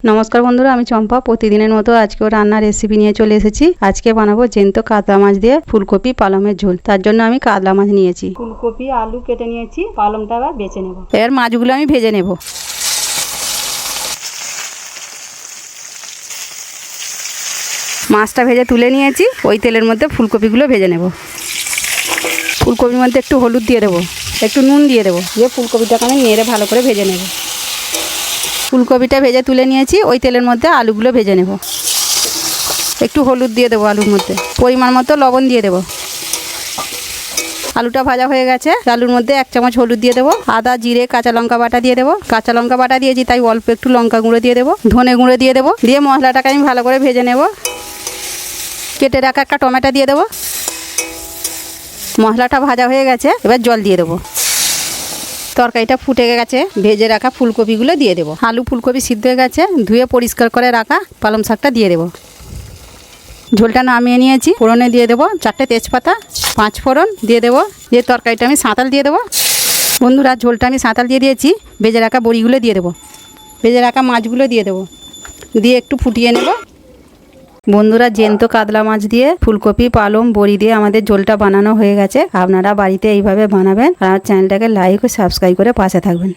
নমস্কার বন্ধুরা, আমি চম্পা। প্রতিদিনের মতো আজকেও রান্নার রেসিপি নিয়ে চলে এসেছি। আজকে বানাবো জ্যান্ত কাতলা মাছ দিয়ে ফুলকপি পালমের ঝোল। তার জন্য আমি কাতলা মাছ নিয়েছি, ফুলকপি আলু কেটে নিয়েছি। পালমটা আবার বেছে নেব। এর মাছগুলো আমি ভেজে নেব। মাছটা ভেজে তুলে নিয়েছি। ওই তেলের মধ্যে ফুলকপিগুলো ভেজে নেব। ফুলকপির মধ্যে একটু হলুদ দিয়ে দেবো, একটু নুন দিয়ে দেবো, দিয়ে ফুলকপিটাকে আমি নেড়ে ভালো করে ভেজে নেব। ফুলকপিটা ভেজে তুলে নিয়েছি। ওই তেলের মধ্যে আলুগুলো ভেজে নেব। একটু হলুদ দিয়ে দেবো আলুর মধ্যে, পরিমাণ মতো লবণ দিয়ে দেবো। আলুটা ভাজা হয়ে গেছে। আলুর মধ্যে 1 চামচ হলুদ দিয়ে দেবো। আদা জিরে কাঁচা লঙ্কা বাটা দিয়ে দেবো। কাঁচা লঙ্কা বাটা দিয়েছি তাই অল্প একটু লঙ্কা গুঁড়ো দিয়ে দেবো, ধনে গুঁড়ো দিয়ে দেবো। দিয়ে মশলাটাকে আমি ভালো করে ভেজে নেব। কেটে রাখা একটা টমেটো দিয়ে দেবো। মশলাটা ভাজা হয়ে গেছে, এবার জল দিয়ে দেবো। তরকারিটা ফুটে গেছে, ভেজে রাখা ফুলকপিগুলো দিয়ে দেবো। আলু ফুলকপি সিদ্ধ হয়ে গেছে, ধুয়ে পরিষ্কার করে রাখা পালং শাকটা দিয়ে দেবো। ঝোলটা নামিয়ে নিয়েছি। ফোড়নে দিয়ে দেবো 4টে তেজপাতা, 5 ফোড়ন দিয়ে দেবো। দিয়ে তরকারিটা আমি সাঁতাল দিয়ে দেবো। বন্ধুরা, ঝোলটা আমি সাঁতাল দিয়ে দিয়েছি। ভেজে রাখা বড়িগুলো দিয়ে দেবো। ভেজে রাখা মাছগুলো দিয়ে দেবো, দিয়ে একটু ফুটিয়ে নেব। বন্ধুরা, জ্যান্ত কাতলা মাছ দিয়ে ফুলকপি পালং বড়ি দিয়ে আমাদের ঝোলটা বানানো হয়ে গেছে। আপনারা বাড়িতে এইভাবে বানাবেন আর চ্যানেলটাকে লাইক ও সাবস্ক্রাইব করে পাশে থাকবেন।